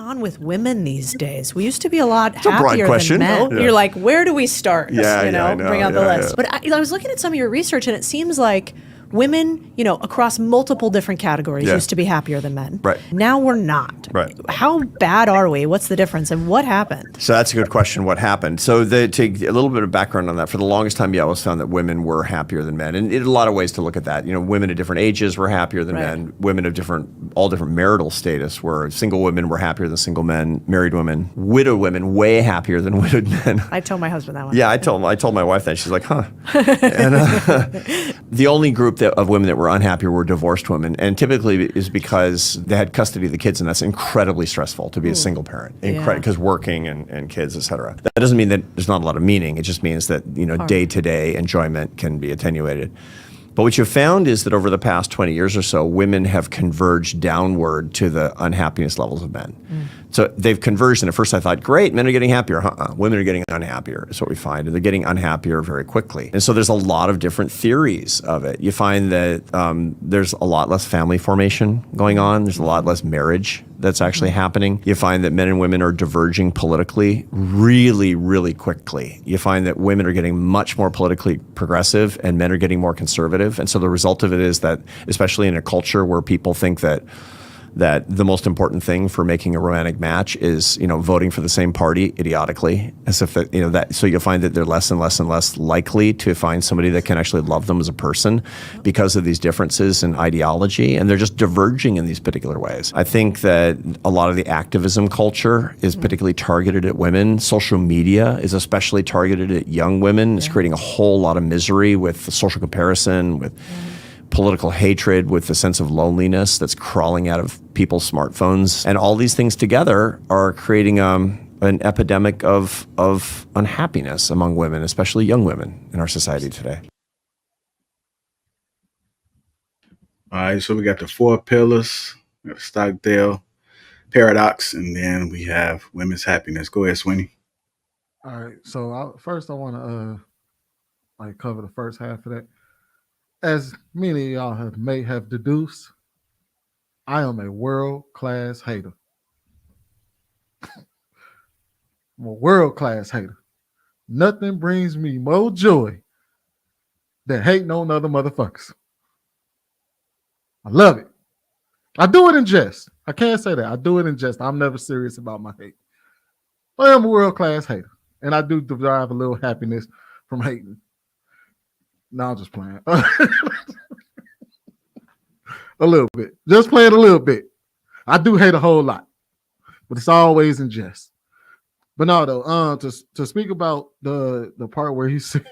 on with women these days? We used to be a lot It's a broad happier question. than men. Yeah. You're like, where do we start? Yeah, you yeah, know, I know. bring out the Yeah, list. yeah. But I was looking at some of your research, and it seems like women, you know, across multiple different categories Yeah. used to be happier than men. Right. Now we're not. Right. How bad are we? What's the difference? And what happened? So that's a good question. What happened? So to a little bit of background on that, for the longest time, yeah, it was found that women were happier than men, and a lot of ways to look at that. You know, women at different ages were happier than Right. men. Women of all different marital status were. Single women were happier than single men. Married women, widowed women, way happier than widowed men. I told my husband that one. Yeah, I told my wife that. She's like, huh. And the only group of women that were unhappy were divorced women, and typically is because they had custody of the kids, and that's incredibly stressful to be a single parent, because working and kids, et cetera. That doesn't mean that there's not a lot of meaning. It just means that, you know, day-to-day enjoyment can be attenuated. But what you've found is that over the past 20 years or so, women have converged downward to the unhappiness levels of men. So they've converged, and at first I thought, great, men are getting happier. Women are getting unhappier, is what we find, and they're getting unhappier very quickly. And so there's a lot of different theories of it. You find that there's a lot less family formation going on. There's a lot less marriage that's actually happening. You find that men and women are diverging politically really, really quickly. You find that women are getting much more politically progressive and men are getting more conservative. And so the result of it is that, especially in a culture where people think that the most important thing for making a romantic match is, you know, voting for the same party idiotically, as if that, you know, that, so you'll find that they're less and less and less likely to find somebody that can actually love them as a person because of these differences in ideology, and they're just diverging in these particular ways. I think that a lot of the activism culture is particularly targeted at women. Social media is especially targeted at young women. It's creating a whole lot of misery with the social comparison, with political hatred, with the sense of loneliness that's crawling out of people's smartphones. And all these things together are creating an epidemic of unhappiness among women, especially young women in our society today. All right, so we got the 4 pillars, we got the Stockdale paradox, and then we have women's happiness. Go ahead, Sweeney. All right, so first I want to cover the first half of that. As many of y'all may have deduced, I am a world-class hater. I'm a world-class hater. Nothing brings me more joy than hating on other motherfuckers. I love it. I do it in jest. I can't say that. I do it in jest. I'm never serious about my hate. I am a world-class hater, and I do derive a little happiness from hating. No, I'm just playing. A little bit. Just playing a little bit. I do hate a whole lot, but it's always in jest. But no, though, to speak about the part where he said,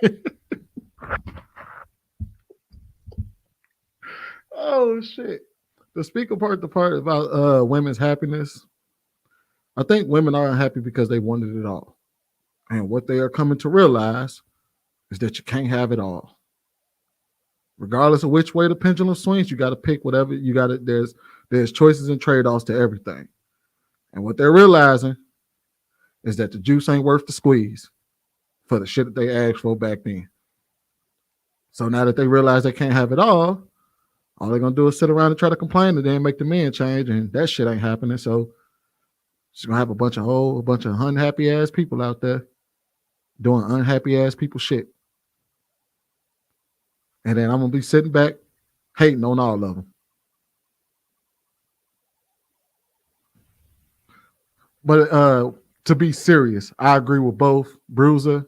oh shit. The part about women's happiness, I think women are unhappy because they wanted it all. And what they are coming to realize is that you can't have it all. Regardless of which way the pendulum swings, you got to pick whatever you got. There's choices and trade-offs to everything. And what they're realizing is that the juice ain't worth the squeeze for the shit that they asked for back then. So now that they realize they can't have it all they're gonna do is sit around and try to complain and then make the men change, and that shit ain't happening. So she's gonna have a bunch of unhappy ass people out there doing unhappy ass people shit. And then I'm gonna be sitting back hating on all of them. But to be serious, I agree with both Bruiser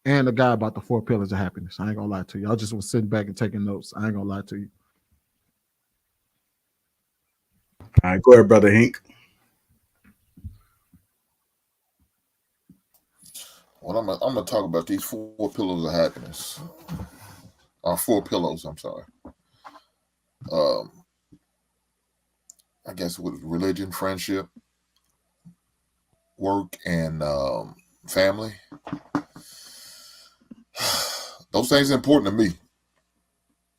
and the guy about the 4 pillars of happiness. I ain't gonna lie to you. I just was sitting back and taking notes. I ain't gonna lie to you. All right, go ahead, Brother Hink. Well, I'm gonna talk about these 4 pillars of happiness. 4 pillows, I'm sorry. I guess with religion, friendship, work, and family. Those things are important to me.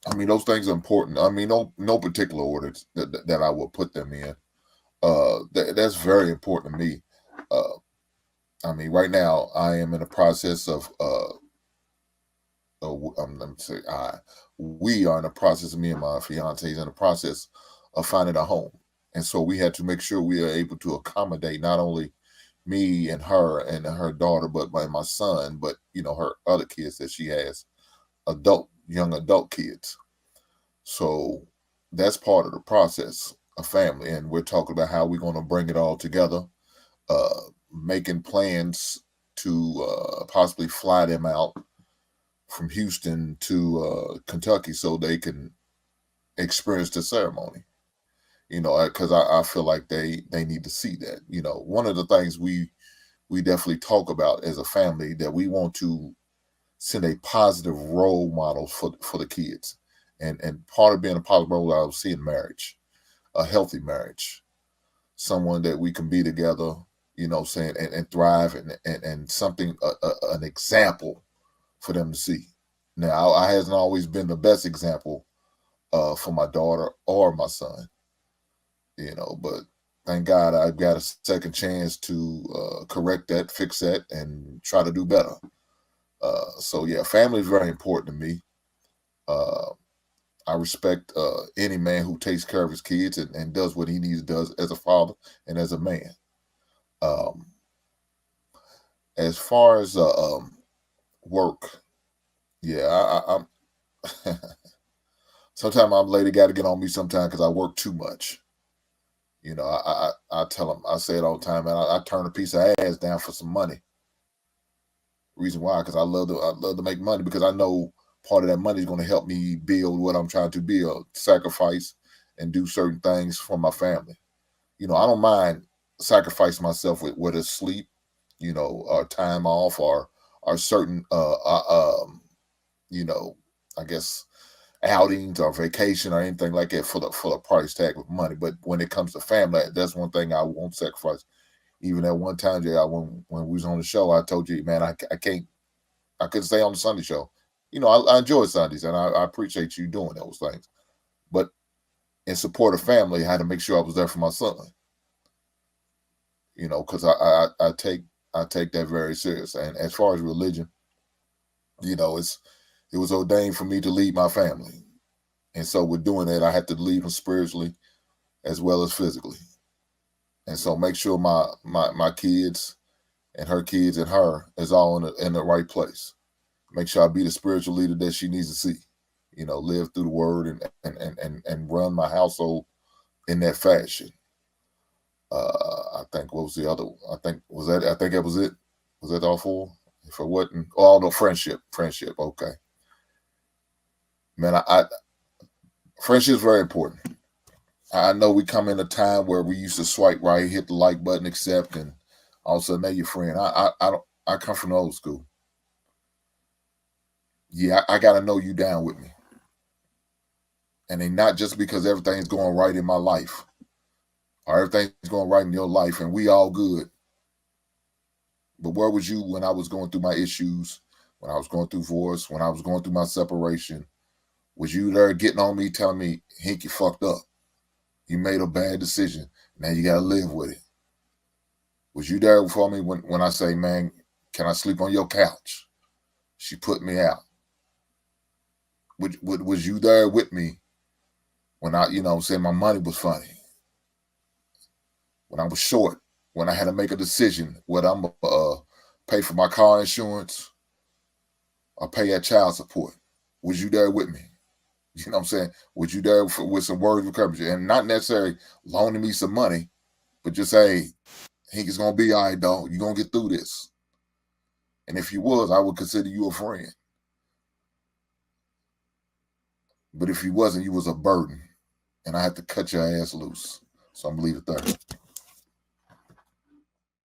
I mean, those things are important. I mean, no particular order that I would put them in. That's very important to me. I mean, right now I am in the process of we are in the process, me and my fiance is in the process of finding a home. And so we had to make sure we are able to accommodate not only me and her daughter, but my son, but her other kids that she has, young adult kids. So that's part of the process of family. And we're talking about how we're going to bring it all together, making plans to possibly fly them out from Houston to Kentucky so they can experience the ceremony. Because I feel like they need to see that. One of the things we definitely talk about as a family, that we want to send a positive role model for the kids. And part of being a positive role model, I was seeing marriage, a healthy marriage, someone that we can be together, saying and thrive, and something, an example for them to see. Now, I hasn't always been the best example for my daughter or my son, but thank God I've got a second chance to correct that, fix that, and try to do better. So yeah, family is very important to me. I respect any man who takes care of his kids and does what he needs to do as a father and as a man. As far as work, yeah, I'm sometimes my lady got to get on me sometimes because I work too much. I tell them, I say it all the time, man. I turn a piece of ass down for some money. Reason why? Because I love to make money, because I know part of that money is going to help me build what I'm trying to build, sacrifice and do certain things for my family. I don't mind sacrificing myself with whether it's sleep, or time off, or certain, I guess, outings or vacation or anything like that for the price tag of money. But when it comes to family, that's one thing I won't sacrifice. Even at one time, Jay, when we was on the show, I told you, man, I couldn't stay on the Sunday show. I enjoy Sundays, and I appreciate you doing those things. But in support of family, I had to make sure I was there for my son. Because I take that very serious. And as far as religion, it was ordained for me to lead my family. And so with doing that, I had to lead them spiritually as well as physically. And so make sure my kids and her kids and her is all in the right place. Make sure I be the spiritual leader that she needs to see. Live through the word and run my household in that fashion. I think what was the other? I think that was it. Was that all four? If it wasn't, no, friendship. Okay, man, friendship is very important. I know we come in a time where we used to swipe right, hit the like button, accept, and all of a sudden they're your friend. I come from the old school. Yeah, I got to know you down with me. And then not just because everything's going right in my life or everything's going right in your life and we all good. But where was you when I was going through my issues, when I was going through divorce, when I was going through my separation? Was you there getting on me, telling me, Hank, you fucked up. You made a bad decision. Now you got to live with it. Was you there for me when I say, man, can I sleep on your couch? She put me out. Was you there with me when I, saying my money was funny? When I was short, when I had to make a decision whether I'm going to pay for my car insurance or pay that child support? Was you there with me? You know what I'm saying? Was you there with some words of encouragement? And not necessarily loaning me some money, but just say, Hank, it's going to be all right, dog. You're going to get through this. And if you was, I would consider you a friend. But if you wasn't, you was a burden. And I had to cut your ass loose. So I'm going to leave it there.